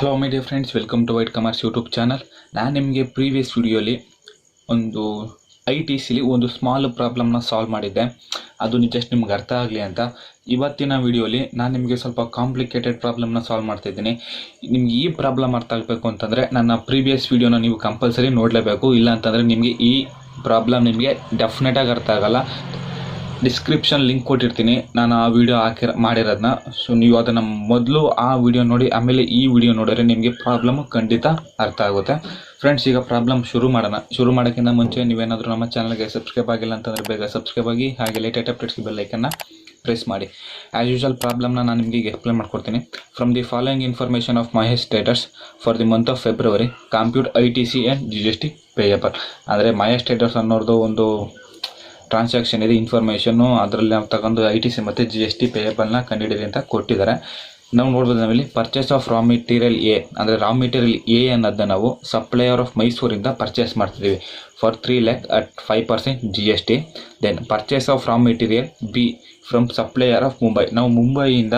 Hello my dear friends, welcome to white commerce YouTube channel. ನಾನು ನಿಮಗೆ previous ವಿಡಿಯೋಲಿ ಒಂದು ITCಲಿ ಒಂದು ಸ್ಮಾಲ್ ಪ್ರಾಬ್ಲಮ್ನ ಸಾಲ್ವ್ ಮಾಡಿದ್ದೆ. ಅದು ಜಸ್ಟ್ ನಿಮ್ಗೆ ಅರ್ಥ ಆಗಲಿ ಅಂತ ಇವತ್ತಿನ ವಿಡಿಯೋಲಿ ನಾನು ನಿಮಗೆ ಸ್ವಲ್ಪ ಕಾಂಪ್ಲಿಕೇಟೆಡ್ ಪ್ರಾಬ್ಲಮ್ನ ಸಾಲ್ವ್ ಮಾಡ್ತಿದ್ದೀನಿ. ನಿಮ್ಗೆ ಈ ಪ್ರಾಬ್ಲಮ್ ಅರ್ಥ ಆಗಬೇಕು ಅಂತಂದರೆ ನನ್ನ ಪ್ರೀವಿಯಸ್ ವಿಡಿಯೋನ ನೀವು ಕಂಪಲ್ಸರಿ ನೋಡಲೇಬೇಕು. ಇಲ್ಲ ಅಂತಂದರೆ ನಿಮಗೆ ಈ ಪ್ರಾಬ್ಲಮ್ ನಿಮಗೆ ಡೆಫಿನೆಟಾಗಿ ಅರ್ಥ ಆಗಲ್ಲ. ಡಿಸ್ಕ್ರಿಪ್ಷನ್ ಲಿಂಕ್ ಕೊಟ್ಟಿರ್ತೀನಿ, ನಾನು ಆ ವಿಡಿಯೋ ಮಾಡಿರೋದನ್ನ. ಸೊ ನೀವು ಅದನ್ನು ಮೊದಲು ಆ ವಿಡಿಯೋ ನೋಡಿ ಆಮೇಲೆ ಈ ವಿಡಿಯೋ ನೋಡಿದ್ರೆ ನಿಮಗೆ ಪ್ರಾಬ್ಲಮ್ ಖಂಡಿತ ಅರ್ಥ ಆಗುತ್ತೆ. ಫ್ರೆಂಡ್ಸ್, ಈಗ ಪ್ರಾಬ್ಲಮ್ ಶುರು ಮಾಡೋಣ. ಶುರು ಮಾಡೋಕ್ಕಿಂತ ಮುಂಚೆ ನೀವೇನಾದರೂ ನಮ್ಮ ಚಾನಲ್ಗೆ ಸಬ್ಸ್ಕ್ರೈಬ್ ಆಗಿಲ್ಲ ಅಂತಂದರೆ ಬೇಗ ಸಬ್ಸ್ಕ್ರೈಬ್ ಆಗಿ, ಹಾಗೆ ಲೇಟೆಸ್ಟ್ ಅಪ್ಡೇಟ್ಸ್ಗೆ ಬೆಲ್ ಐಕನ್ನ ಪ್ರೆಸ್ ಮಾಡಿ. ಆ್ಯಸ್ ಯೂಶುವಲ್ ಪ್ರಾಬ್ಲಮ್ನ ನಾನು ನಿಮಗೆ ಈಗ ಎಕ್ಸ್ಪ್ಲೇನ್ ಮಾಡ್ಕೊಡ್ತೀನಿ. From the following information of my status for the month of February compute ITC and GST payable. ಅಂದರೆ ಮೈ ಸ್ಟೇಟಸ್ ಅನ್ನೋದು ಒಂದು ಟ್ರಾನ್ಸಾಕ್ಷನ್ ಇದೆ, ಇನ್ಫಾರ್ಮೇಷನ್ನು. ಅದರಲ್ಲಿ ನಾವು ತಗೊಂಡು ITC ಮತ್ತು GST ಪೇಯಬಲ್ನ ಕಂಡುಹಿಡಿಯಿರಿ ಅಂತ ಕೊಟ್ಟಿದ್ದಾರೆ. ನಾವು ನೋಡ್ಬೋದು, ನಾವಿಲ್ಲಿ purchase of raw material A ಅಂದರೆ ರಾ ಮೆಟೀರಿಯಲ್ A ಅನ್ನೋದನ್ನ ನಾವು ಸಪ್ಲೈಯರ್ ಆಫ್ ಮೈಸೂರಿಂದ ಪರ್ಚೇಸ್ ಮಾಡ್ತಿದ್ದೀವಿ for 3 lakh at 5% GST. Then purchase of raw material B from supplier of Mumbai. ನಾವು ಮುಂಬೈಯಿಂದ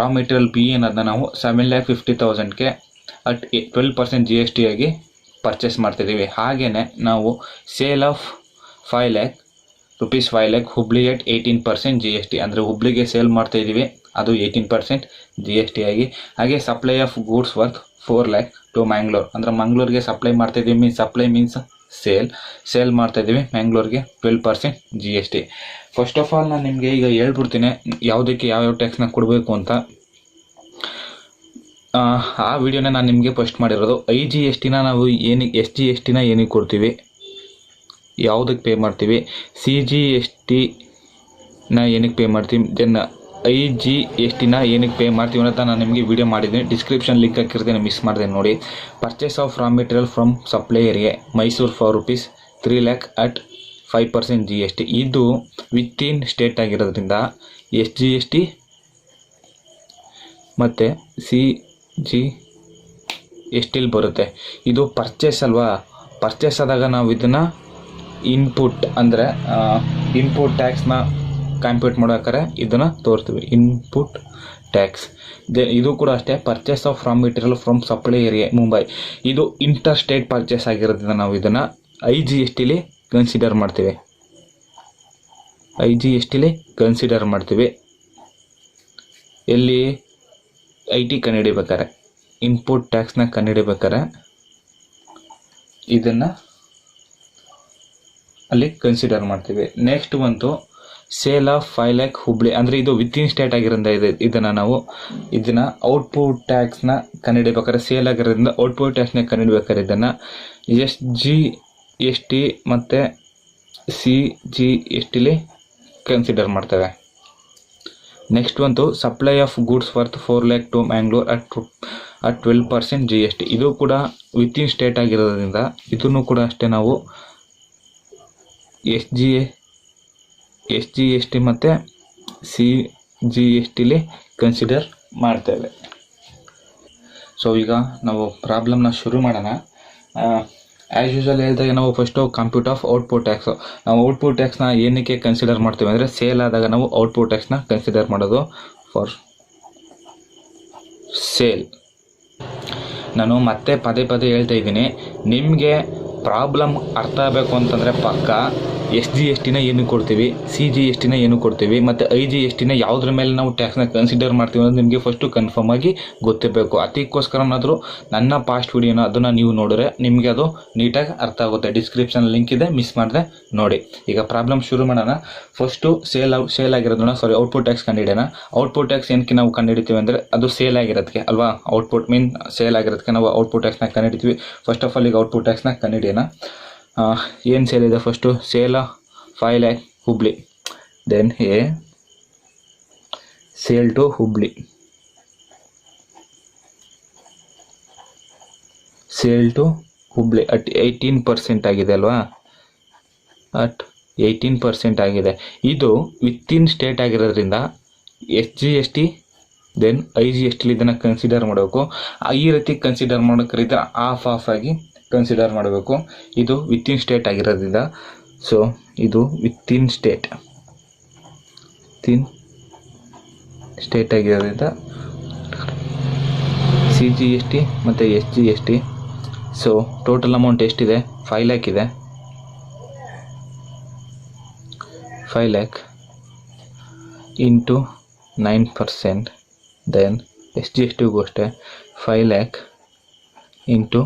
ರಾ ಮೆಟೀರಿಯಲ್ B ಅನ್ನೋದನ್ನ ನಾವು 7,50,000ಗೆ ಅಟ್ 12% GST ಆಗಿ ಪರ್ಚೇಸ್ ಮಾಡ್ತಿದ್ದೀವಿ. ಹಾಗೆಯೇ ನಾವು sale of 5 lakh rupees 5 lakh Hubli at 18% GST. ಅಂದರೆ ಹುಬ್ಳಿಗೆ ಸೇಲ್ ಮಾಡ್ತಾ ಇದ್ದೀವಿ, ಅದು 18% GST ಆಗಿ. ಹಾಗೆ supply of goods worth 4 lakh to Mangalore. ಅಂದರೆ ಮಂಗ್ಳೂರಿಗೆ ಸಪ್ಲೈ ಮಾಡ್ತಾ ಇದ್ದೀವಿ, ಸಪ್ಲೈ ಮೀನ್ಸ್ ಸೇಲ್ ಮಾಡ್ತಾ ಇದ್ದೀವಿ ಮ್ಯಾಂಗ್ಳೂರ್ಗೆ 12% GST. ಫಸ್ಟ್ ಆಫ್ ಆಲ್ ನಾನು ನಿಮಗೆ ಈಗ ಹೇಳ್ಬಿಡ್ತೀನಿ ಯಾವುದಕ್ಕೆ ಯಾವ್ಯಾವ ಟ್ಯಾಕ್ಸ್ನ ಕೊಡಬೇಕು ಅಂತ. ಆ ವಿಡಿಯೋನ ನಾನು ನಿಮಗೆ ಫಸ್ಟ್ ಮಾಡಿರೋದು. IGSTನ ನಾವು ಏನಕ್ಕೆ, SGSTನ ಏನಕ್ಕೆ ಕೊಡ್ತೀವಿ, ಯಾವುದಕ್ಕೆ ಪೇ ಮಾಡ್ತೀವಿ, CGSTನ ಏನಕ್ಕೆ ಪೇ ಮಾಡ್ತೀವಿ, ದೆನ್ IGSTನ ಏನಕ್ಕೆ ಪೇ ಮಾಡ್ತೀವಿ ಅಂತ ನಾನು ನಿಮಗೆ ವಿಡಿಯೋ ಮಾಡಿದ್ದೀನಿ. ಡಿಸ್ಕ್ರಿಪ್ಷನ್ ಲಿಂಕ್ ಹಾಕಿರ್ತೀನಿ, ಮಿಸ್ ಮಾಡಿದೆ ನೋಡಿ. Purchase of raw material from ಸಪ್ಲೈಯರ್ಗೆ Mysuru for rupees 3 lakh at 5% GST. ಇದು ವಿತಿನ್ ಸ್ಟೇಟ್ ಆಗಿರೋದ್ರಿಂದ SGST ಮತ್ತು CGSTಲಿ ಬರುತ್ತೆ. ಇದು ಪರ್ಚೇಸ್ ಅಲ್ವಾ, ಪರ್ಚೇಸ್ ಆದಾಗ ನಾವು ಇದನ್ನು ಇನ್ಪುಟ್ ಅಂದರೆ ಇನ್ಪುಟ್ ಟ್ಯಾಕ್ಸ್ನ ಕಂಪ್ಯೂಟ್ ಮಾಡೋಕ್ಕಾರೆ ಇದನ್ನು ತೋರಿಸ್ತೀವಿ, ಇನ್ಪುಟ್ ಟ್ಯಾಕ್ಸ್. ಇದು ಕೂಡ ಅಷ್ಟೇ, purchase of raw material from supply area Mumbai. ಇದು ಇಂಟರ್ ಸ್ಟೇಟ್ ಪರ್ಚೇಸ್ ಆಗಿರೋದ್ರಿಂದ ನಾವು ಇದನ್ನು IGSTಲಿ ಕನ್ಸಿಡರ್ ಮಾಡ್ತೀವಿ. IGSTಲಿ ಕನ್ಸಿಡರ್ ಮಾಡ್ತೀವಿ. ಎಲ್ಲಿ IT ಕಂಡುಹಿಡಿಬೇಕಾರೆ, ಇನ್ಪುಟ್ ಟ್ಯಾಕ್ಸ್ನ ಕಂಡುಹಿಡಿಬೇಕಾರೆ ಇದನ್ನು ಅಲ್ಲಿ ಕನ್ಸಿಡರ್ ಮಾಡ್ತೀವಿ. ನೆಕ್ಸ್ಟ್ ಬಂತು ಸೇಲ್ ಆಫ್ 5 lakh ಹುಬ್ಳಿ. ಅಂದರೆ ಇದು ವಿತಿನ್ ಸ್ಟೇಟ್ ಆಗಿರೋದ್ರಿಂದ ಇದನ್ನು ಔಟ್ಪುಟ್ ಟ್ಯಾಕ್ಸ್ನ ಕಂಡುಹಿಡಿಬೇಕಾದ್ರೆ, ಸೇಲ್ ಆಗಿರೋದ್ರಿಂದ ಔಟ್ಪುಟ್ ಟ್ಯಾಕ್ಸ್ನ ಕಂಡುಹಿಡಿಬೇಕಾದ್ರೆ ಇದನ್ನು SGST ಮತ್ತು CGSTಲಿ ಕನ್ಸಿಡರ್ ಮಾಡ್ತೇವೆ. ನೆಕ್ಸ್ಟ್ ಬಂತು supply of goods worth 4 lakh to Mangalore at 12% GST. ಇದು ಕೂಡ ವಿತಿನ್ ಸ್ಟೇಟ್ ಆಗಿರೋದ್ರಿಂದ ಇದನ್ನು ಕೂಡ ಅಷ್ಟೇ ನಾವು SGST ಮತ್ತು CGSTಲಿ ಕನ್ಸಿಡರ್ ಮಾಡ್ತೇವೆ. ಸೊ ಈಗ ನಾವು ಪ್ರಾಬ್ಲಮ್ನ ಶುರು ಮಾಡೋಣ. ಆ್ಯಸ್ ಯೂಶುವಲ್ ಹೇಳಿದಾಗ ನಾವು first compute of output tax. ನಾವು ಔಟ್ಪುಟ್ ಟ್ಯಾಕ್ಸ್ನ ಏನಕ್ಕೆ ಕನ್ಸಿಡರ್ ಮಾಡ್ತೀವಿ ಅಂದರೆ, ಸೇಲ್ ಆದಾಗ ನಾವು ಔಟ್ಪುಟ್ ಟ್ಯಾಕ್ಸ್ನ ಕನ್ಸಿಡರ್ ಮಾಡೋದು ಫಾರ್ ಸೇಲ್. ನಾನು ಮತ್ತೆ ಪದೇ ಹೇಳ್ತಾ ಇದ್ದೀನಿ, ನಿಮಗೆ ಪ್ರಾಬ್ಲಮ್ ಅರ್ಥ ಆಗಬೇಕು ಅಂತಂದರೆ ಪಕ್ಕ SGSTನ ಏನು ಕೊಡ್ತೀವಿ, CGSTನ ಏನು ಕೊಡ್ತೀವಿ ಮತ್ತು IGSTನ ಯಾವುದ್ರ ಮೇಲೆ ನಾವು ಟ್ಯಾಕ್ಸ್ನ ಕನ್ಸಿಡರ್ ಮಾಡ್ತೀವಿ ಅನ್ನೋದು ನಿಮಗೆ ಫಸ್ಟು ಕನ್ಫರ್ಮ್ ಆಗಿ ಗೊತ್ತಿರಬೇಕು. ಅದಕ್ಕೋಸ್ಕರನಾದರೂ ನನ್ನ ಪಾಸ್ಟ್ ವಿಡಿಯೋನ ಅದನ್ನು ನೀವು ನೋಡಿದ್ರೆ ನಿಮಗೆ ಅದು ನೀಟಾಗಿ ಅರ್ಥ ಆಗುತ್ತೆ. ಡಿಸ್ಕ್ರಿಪ್ಷನ್ ಲಿಂಕ್ ಇದೆ, ಮಿಸ್ ಮಾಡಿದೆ ನೋಡಿ. ಈಗ ಪ್ರಾಬ್ಲಮ್ ಶುರು ಮಾಡೋಣ. ಫಸ್ಟು ಸೇಲ್ ಆಗಿರೋದನ್ನ ಔಟ್ಪುಟ್ ಟ್ಯಾಕ್ಸ್ ಕಂಡುಹಿಡಿಯೋಣ. ಔಟ್ಪುಟ್ ಟ್ಯಾಕ್ಸ್ ಏನಕ್ಕೆ ನಾವು ಕಂಡುಹಿಡಿತೀವಿ ಅಂದರೆ, ಅದು ಸೇಲ್ ಆಗಿರೋದಕ್ಕೆ ಅಲ್ವಾ. ಔಟ್ಪುಟ್ ಮೀನ್ ಸೇಲ್ ಆಗಿರೋದಕ್ಕೆ ನಾವು ಔಟ್ಪುಟ್ ಟ್ಯಾಕ್ಸ್ನ ಕಂಡುಹಿಡಿತೀವಿ. ಫಸ್ಟ್ ಆಫ್ ಆಲ್ ಈಗ ಔಟ್ಪುಟ್ ಟ್ಯಾಕ್ಸ್ನ ಕಂಡುಹಿಡಿಯೋಣ. ಏನು ಸೇಲ್ ಇದೆ, first sale 5 lakh Hubli, then sale to Hubli, sale to Hubli at 18% ಆಗಿದೆ ಅಲ್ವಾ, ಅಟ್ 18% ಆಗಿದೆ. ಇದು ವಿತಿನ್ ಸ್ಟೇಟ್ ಆಗಿರೋದ್ರಿಂದ SGST ದೆನ್ IGSTಲಿ ಇದನ್ನು ಕನ್ಸಿಡರ್ ಮಾಡಬೇಕು. ಈ ರೀತಿ ಕನ್ಸಿಡರ್ ಮಾಡೋಕ್ಕಿಂತ ಆಫ್ ಆಗಿ ಕನ್ಸಿಡರ್ ಮಾಡಬೇಕು. ಇದು ವಿತಿನ್ ಸ್ಟೇಟ್ ಆಗಿರೋದ್ರಿಂದ, ಸೊ ಇದು ವಿತಿನ್ ಸ್ಟೇಟ್ ಆಗಿರೋದ್ರಿಂದ CGST ಮತ್ತು SGST. ಸೊ ಟೋಟಲ್ ಅಮೌಂಟ್ ಎಷ್ಟಿದೆ? 5 lakh ಇದೆ. 5 lakh ಇಂಟು 9%. ದೆನ್ SGSTಗೂ ಅಷ್ಟೇ 5 lakh ಇಂಟು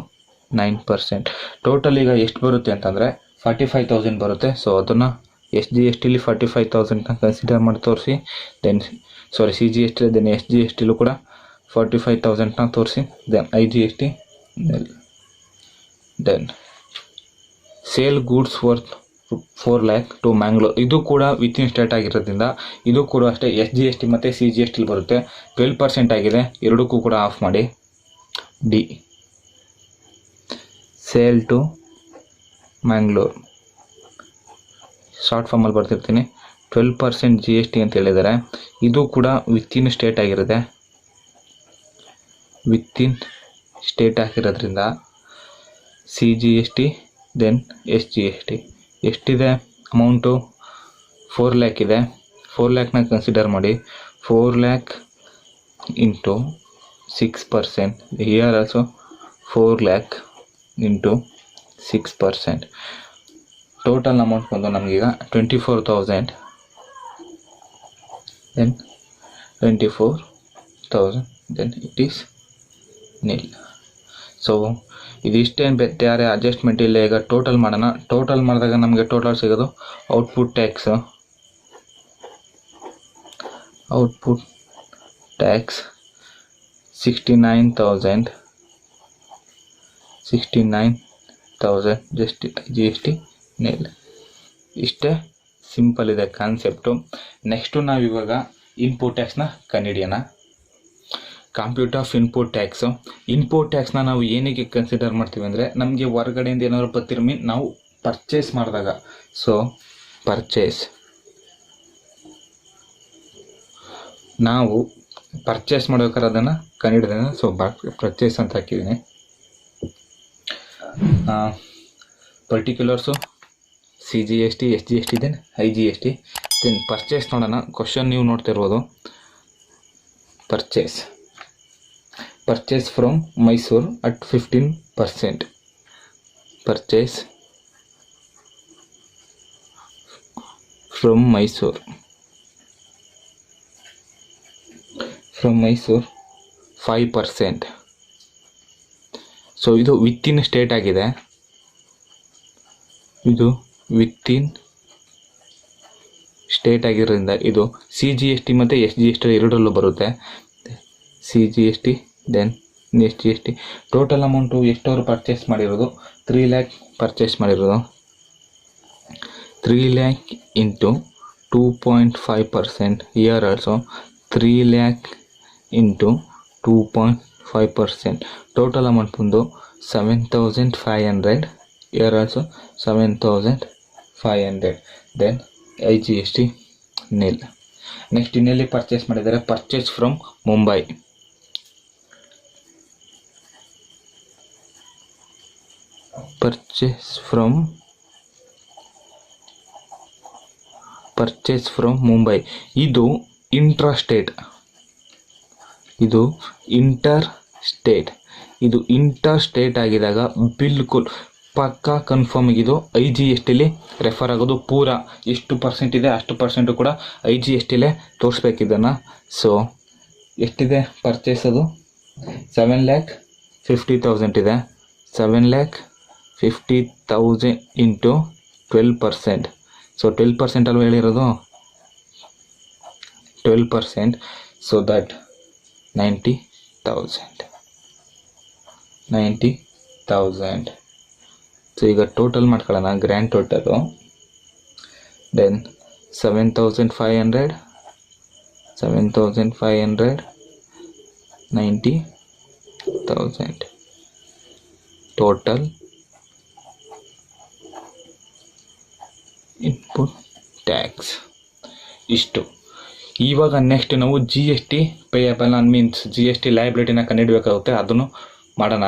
9%. ಟೋಟಲ್ ಈಗ ಎಷ್ಟು ಬರುತ್ತೆ ಅಂತಂದರೆ 45,000 ಬರುತ್ತೆ. ಸೊ ಅದನ್ನು SGSTಲಿ 45,000ನ ಕನ್ಸಿಡರ್ ಮಾಡಿ ತೋರಿಸಿ. ದೆನ್ CGST ದೆನ್ SGSTಲೂ ಕೂಡ 45,000ನ ತೋರಿಸಿ. Then IGST. Then sale goods worth 4 lakh to Mangalore. ಇದು ಕೂಡ ವಿತಿನ್ ಸ್ಟೇಟ್ ಆಗಿರೋದ್ರಿಂದ ಇದು ಕೂಡ ಅಷ್ಟೇ SGST ಮತ್ತು CGST ಬರುತ್ತೆ. 12% ಆಗಿದೆ. ಎರಡಕ್ಕೂ ಕೂಡ ಆಫ್ ಮಾಡಿ. The sale to Mangalore short formally ಬರ್ತಿರ್ತೀನಿ. 12% GST ಅಂತ ಹೇಳಿದ್ದಾರೆ. ಇದು ಕೂಡ ವಿತಿನ್ ಸ್ಟೇಟ್ ಆಗಿರುತ್ತೆ. ವಿತಿನ್ ಸ್ಟೇಟ್ ಆಗಿರೋದ್ರಿಂದ CGST ದೆನ್ SGST. ಎಷ್ಟಿದೆ ಅಮೌಂಟು? 4 lakh ಇದೆ. 4 lakhನ ಕನ್ಸಿಡರ್ ಮಾಡಿ. 4 lakh into 6%. Here also 4 lakh into 6%. Total amount ಬಂದು ನಮಗೀಗ 24,000. Then 24,000 then it is nil. So ಇದಿಷ್ಟೇನು ಬೇರೆ ಅಡ್ಜಸ್ಟ್ಮೆಂಟ್ ಇಲ್ಲ. ಈಗ ಟೋಟಲ್ ಮಾಡೋಣ. ಟೋಟಲ್ ಮಾಡಿದಾಗ ನಮಗೆ ಟೋಟಲ್ ಸಿಗೋದು output tax. Output tax 69,000 just GST nil. ಇಷ್ಟೇ ಸಿಂಪಲ್ ಇದೆ ಕಾನ್ಸೆಪ್ಟು. ನೆಕ್ಸ್ಟು ನಾವಿವಾಗ ಇನ್ಪುಟ್ ಟ್ಯಾಕ್ಸ್ನ ಕಂಡುಹಿಡಿಯೋಣ. Compute of input tax. Input ಟ್ಯಾಕ್ಸ್ನ ನಾವು ಏನಕ್ಕೆ ಕನ್ಸಿಡರ್ ಮಾಡ್ತೀವಿ ಅಂದರೆ ನಮಗೆ ಹೊರಗಡೆಯಿಂದ ಏನಾದ್ರು ಬರ್ತಿರೋ ನಾವು ಪರ್ಚೇಸ್ ಮಾಡಿದಾಗ. ಸೊ ಪರ್ಚೇಸ್ ನಾವು ಪರ್ಚೇಸ್ ಮಾಡ್ಬೇಕಾದ್ರೆ ಅದನ್ನು ಕಂಡುಹಿಡಿದ. ಸೊ ಪರ್ಚೇಸ್ ಅಂತ ಹಾಕಿದ್ದೀನಿ. Particulars CGST SGST then IGST. Then purchase ನೋಡೋಣ. ಕ್ವಶನ್ ನೀವು ನೋಡ್ತಿರ್ಬೋದು. Purchase from Mysuru at 15%. Purchase from Mysuru 5%. So ಇದು ವಿತಿನ್ ಸ್ಟೇಟ್ ಆಗಿದೆ. ಇದು ವಿತಿನ್ ಸ್ಟೇಟ್ ಆಗಿರೋದ್ರಿಂದ ಇದು CGST ಮತ್ತು SGST ಎರಡರಲ್ಲೂ ಬರುತ್ತೆ. CGST then SGST. Total amount ಎಷ್ಟವರು ಪರ್ಚೇಸ್ ಮಾಡಿರೋದು? 3 lakh ಪರ್ಚೇಸ್ ಮಾಡಿರೋದು. 3 lakh into 2.5%. Here also 3 lakh into 2.5%. Total amount ಬಂದು 7,500. Here also 7,500. Then IGST nil. Next ಇನ್ನೆಲ್ಲಿ ಪರ್ಚೇಸ್ ಮಾಡಿದ್ದಾರೆ? Purchase from Mumbai. Purchase from Mumbai. ಇದು ಇಂಟರ್ ಸ್ಟೇಟ್. ಇದು ಇಂಟರ್ ಸ್ಟೇಟ್ ಆಗಿದಾಗ ಬಿಲ್ಕುಲ್ ಪಕ್ಕಾ ಕನ್ಫರ್ಮ್ ಆಗಿದ್ದು IGSTಲಿ ರೆಫರ್ ಆಗೋದು. ಪೂರ ಎಷ್ಟು ಪರ್ಸೆಂಟ್ ಇದೆ ಅಷ್ಟು ಪರ್ಸೆಂಟು ಕೂಡ IGSTಲೇ ತೋರಿಸ್ಬೇಕಿದ್ದನ್ನು. ಸೊ ಎಷ್ಟಿದೆ ಪರ್ಚೇಸ್? ಅದು 7,50,000 ಇದೆ. 7,50,000 ಇಂಟು 12%. ಸೊ 12% ಅಲ್ವ ಹೇಳಿರೋದು? 12%. So that 90,000. ಸೊ ಈಗ ಟೋಟಲ್ ಮಾಡ್ಕೊಳ್ಳೋಣ. Grand total. Then 7,500 90,000 total input tax ಇಷ್ಟು. ಇವಾಗ ನೆಕ್ಸ್ಟ್ ನಾವು GST ಪೇಯಬಲ್ ಮೀನ್ಸ್ GST ಲಯಬಿಲಿಟಿನ ಕಂಡುಹಿಡಬೇಕಾಗುತ್ತೆ. ಅದನ್ನು ಮಾಡೋಣ.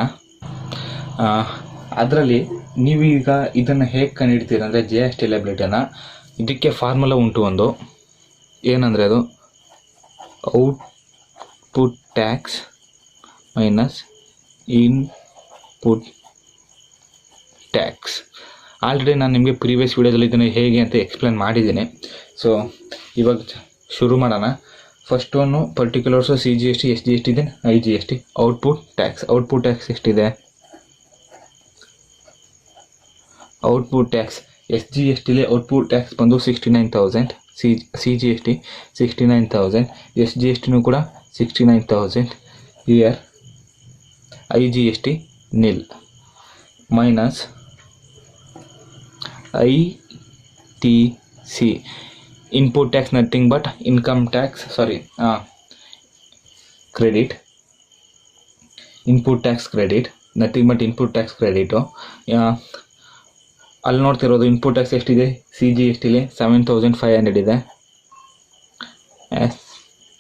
ಅದರಲ್ಲಿ ನೀವೀಗ ಇದನ್ನು ಹೇಗೆ ಕಂಡುಹಿಡ್ತೀರ ಅಂದರೆ GST ಲಯಬಿಲಿಟಿನ, ಇದಕ್ಕೆ ಫಾರ್ಮುಲಾ ಉಂಟು ಒಂದು. ಏನಂದರೆ ಅದು output tax minus input tax. Already ನಾನು ನಿಮಗೆ ಪ್ರೀವಿಯಸ್ ವೀಡಿಯೋದಲ್ಲಿ ಇದನ್ನು ಹೇಗೆ ಅಂತ ಎಕ್ಸ್ಪ್ಲೇನ್ ಮಾಡಿದ್ದೀನಿ. ಸೊ ಇವಾಗ ಶುರು ಮಾಡೋಣ. First one particulars CGST, SGST ಇದೆ, IGST. ಔಟ್ಪುಟ್ ಟ್ಯಾಕ್ಸ್ ಎಷ್ಟಿದೆ? ಔಟ್ಪುಟ್ ಟ್ಯಾಕ್ಸ್ SGSTಲಿ ಔಟ್ಪುಟ್ ಟ್ಯಾಕ್ಸ್ ಬಂದು 69,000, CGST 69,000, SGSTನೂ ಕೂಡ 69,000. Here IGST nil minus ITC input tax nothing but income tax, credit, input tax credit, nothing but input tax credit. ಅಲ್ಲಿ ನೋಡ್ತಿರೋದು input tax ಎಷ್ಟಿದೆ? CGSTಲಿ 7,500 ಇದೆ,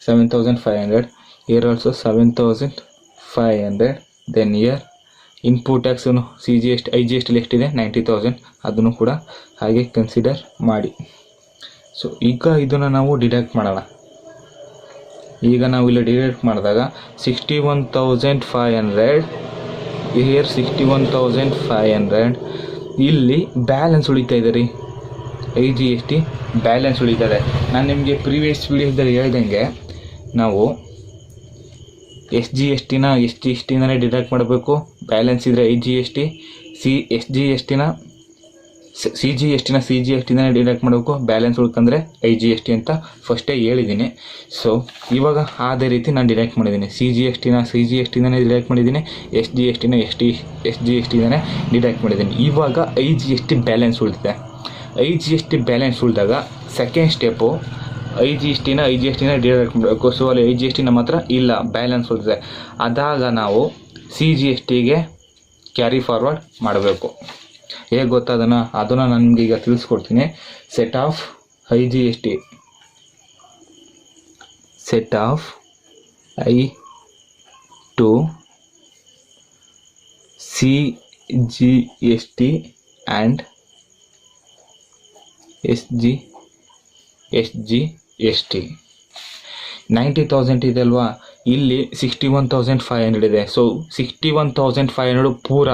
7,500. here also 7,500. then here input tax IGSTಲಿ ಎಷ್ಟಿದೆ? 90,000. ಅದನ್ನು ಕೂಡ ಹಾಗೆ ಕನ್ಸಿಡರ್ ಮಾಡಿ. ಸೊ ಈಗ ಇದನ್ನು ನಾವು ಡಿಡಕ್ಟ್ ಮಾಡೋಣ. ಈಗ ನಾವು ಇಲ್ಲಿ ಡಿಡಕ್ಟ್ ಮಾಡಿದಾಗ 61,500, ಹಿಯರ್ 61,500. ಇಲ್ಲಿ ಬ್ಯಾಲೆನ್ಸ್ ಉಳಿತಾ ಇದೆ ರೀ, IGST ಬ್ಯಾಲೆನ್ಸ್ ಉಳಿತದೆ. ನಾನು ನಿಮಗೆ ಪ್ರೀವಿಯಸ್ ವೀಡಿಯೋದಲ್ಲಿ ಹೇಳ್ದಂಗೆ ನಾವು SGSTನೇ ಡಿಡಕ್ಟ್ ಮಾಡಬೇಕು. ಬ್ಯಾಲೆನ್ಸ್ ಇದ್ದರೆ IGST, CGSTನೇ ಡಿಡಕ್ಟ್ ಮಾಡಬೇಕು. ಬ್ಯಾಲೆನ್ಸ್ ಉಳ್ಕಂದ್ರೆ IGST ಅಂತ ಫಸ್ಟೇ ಹೇಳಿದ್ದೀನಿ. ಸೊ ಇವಾಗ ಅದೇ ರೀತಿ ನಾನು ಡಿಡಕ್ಟ್ ಮಾಡಿದ್ದೀನಿ. CGSTನೇ ಡಿಡಕ್ಟ್ ಮಾಡಿದ್ದೀನಿ, SGSTನೇ ಡಿಡಕ್ಟ್ ಮಾಡಿದ್ದೀನಿ. ಇವಾಗ IGST ಬ್ಯಾಲೆನ್ಸ್ ಉಳಿದಿದೆ. IGST ಬ್ಯಾಲೆನ್ಸ್ ಉಳಿದಾಗ ಸೆಕೆಂಡ್ ಸ್ಟೆಪ್ಪು IGSTನೇ ಡಿಡಕ್ಟ್ ಮಾಡಬೇಕು. ಸೊ ಅಲ್ಲಿ IGST ನಮ್ಮ ಹತ್ರ ಇಲ್ಲ, ಬ್ಯಾಲೆನ್ಸ್ ಉಳಿದಿದೆ. ಅದಾಗ ನಾವು CGSTಗೆ ಕ್ಯಾರಿ ಫಾರ್ವರ್ಡ್ ಮಾಡಬೇಕು. ಹೇಗೆ ಗೊತ್ತಾ ಅದನ್ನು ನಾನು ನಿಮಗೆ ಈಗ ತಿಳಿಸ್ಕೊಡ್ತೀನಿ. Set of IGST, set of I to CGST and SGST 90,000 ಇದೆ ಅಲ್ವಾ, ಇಲ್ಲಿ 61,500 ಇದೆ. ಸೊ 61,500 ಪೂರ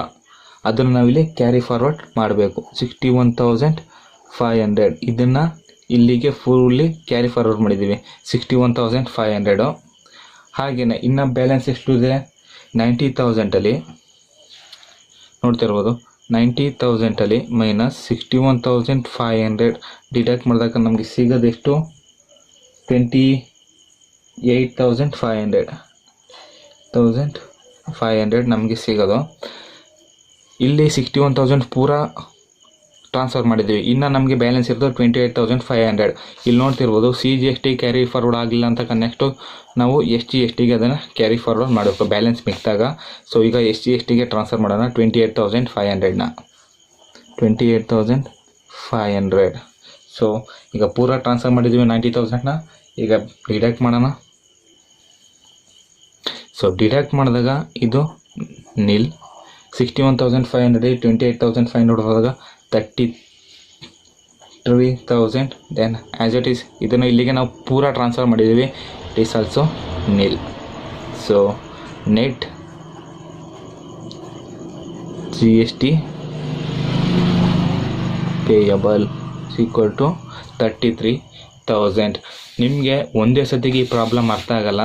ಅದನ್ನು ನಾವಿಲ್ಲಿ ಕ್ಯಾರಿ ಫಾರ್ವರ್ಡ್ ಮಾಡಬೇಕು. 61,500 ಇದನ್ನು ಇಲ್ಲಿಗೆ ಫುಲ್ಲಿ ಕ್ಯಾರಿ ಫಾರ್ವರ್ಡ್ ಮಾಡಿದ್ದೀವಿ, 61,500. ಹಾಗೆಯೇ ಇನ್ನು ಬ್ಯಾಲೆನ್ಸ್ ಎಷ್ಟು ಇದೆ? 90,000ಅಲ್ಲಿ ನೋಡ್ತಿರ್ಬೋದು. 90,000ಅಲ್ಲಿ ಮೈನಸ್ 61,500 ಡಿಡಕ್ಟ್ ಮಾಡಿದಾಗ ನಮಗೆ ಸಿಗೋದೆಷ್ಟು? 28,500 ನಮಗೆ ಸಿಗೋದು. ಇಲ್ಲಿ 61,000 ಪೂರ ಟ್ರಾನ್ಸ್ಫರ್ ಮಾಡಿದ್ದೀವಿ. ಇನ್ನು ನಮಗೆ ಬ್ಯಾಲೆನ್ಸ್ ಇರೋದು 28,500. ಇಲ್ಲಿ ನೋಡ್ತಿರ್ಬೋದು CGST ಕ್ಯಾರಿ ಫಾರ್ವರ್ಡ್ ಆಗಲಿಲ್ಲ ಅಂತ ನೆಕ್ಸ್ಟು ನಾವು SGSTಗೆ ಅದನ್ನು ಕ್ಯಾರಿ ಫಾರ್ವರ್ಡ್ ಮಾಡಬೇಕು ಬ್ಯಾಲೆನ್ಸ್ ಮಿಕ್ತಾಗ. ಸೊ ಈಗ SGSTಗೆ ಟ್ರಾನ್ಸ್ಫರ್ ಮಾಡೋಣ 28,500ನ. 28,500. ಸೊ ಈಗ ಪೂರ ಟ್ರಾನ್ಸ್ಫರ್ ಮಾಡಿದ್ದೀವಿ 90,000ನ. ಈಗ ಡಿಡಕ್ಟ್ ಮಾಡೋಣ. ಸೊ ಡಿಡಕ್ಟ್ ಮಾಡಿದಾಗ ಇದು ನಿಲ್. 61,500 28,500 ಹೋದಾಗ 33,000. ದೆನ್ ಆ್ಯಸ್ ಇಟ್ ಈಸ್ ಇದನ್ನು ಇಲ್ಲಿಗೆ ನಾವು ಪೂರ ಟ್ರಾನ್ಸ್ಫರ್ ಮಾಡಿದ್ದೀವಿ. It is also nil. So net GST payable equal to 33,000. ನಿಮಗೆ ಒಂದೇ ಸತಿಗೆ ಈ ಪ್ರಾಬ್ಲಮ್ ಅರ್ಥ ಆಗಲ್ಲ.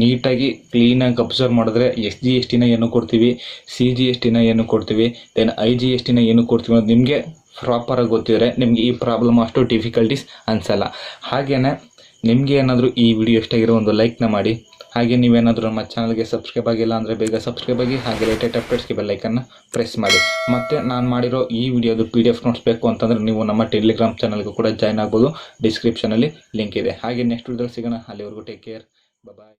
ನೀಟಾಗಿ ಕ್ಲೀನಾಗಿ ಅಬ್ಸರ್ವ್ ಮಾಡಿದ್ರೆ SGSTನ ಏನು ಕೊಡ್ತೀವಿ, CGSTನ ಏನು ಕೊಡ್ತೀವಿ, ದೆನ್ IGSTನ ಏನು ಕೊಡ್ತೀವಿ ಅಂತ ನಿಮಗೆ ಪ್ರಾಪರಾಗಿ ಗೊತ್ತಿದ್ರೆ ನಿಮಗೆ ಈ ಪ್ರಾಬ್ಲಮ್ ಅಷ್ಟು ಡಿಫಿಕಲ್ಟೀಸ್ ಅನಿಸಲ್ಲ. ಹಾಗೆಯೇ ನಿಮಗೆ ಏನಾದರೂ ಈ ವಿಡಿಯೋ ಇಷ್ಟಾಗಿರೋ ಒಂದು ಲೈಕ್ನ ಮಾಡಿ. ಹಾಗೆ ನೀವೇನಾದರೂ ನಮ್ಮ ಚಾನಲ್ಗೆ ಸಬ್ಸ್ಕ್ರೈಬ್ ಆಗಿಲ್ಲ ಅಂದರೆ ಬೇಗ ಸಬ್ಸ್ಕ್ರೈಬ್ ಆಗಿ. ಹಾಗೆ ಲೇಟೆಸ್ಟ್ ಅಪ್ಡೇಟ್ಸ್ಗೆ ಬೆಲ್ಲೈಕನ್ನು ಪ್ರೆಸ್ ಮಾಡಿ. ಮತ್ತು ನಾನು ಮಾಡಿರೋ ಈ ವಿಡಿಯೋದು PDF ನೋಟ್ಸ್ ಬೇಕು ಅಂತಂದರೆ ನೀವು ನಮ್ಮ ಟೆಲಿಗ್ರಾಮ್ ಚಾನಲ್ಗೂ ಕೂಡ ಜಾಯ್ನ್ ಆಗ್ಬೋದು. ಡಿಸ್ಕ್ರಿಪ್ಷನಲ್ಲಿ ಲಿಂಕ್ ಇದೆ. ಹಾಗೆ ನೆಕ್ಸ್ಟ್ ವಿಡಿಯೋದಲ್ಲಿ ಸಿಗೋಣ. ಅಲ್ಲಿವರೆಗೂ ಟೇಕ್ ಕೇರ್, ಬಾಯ್.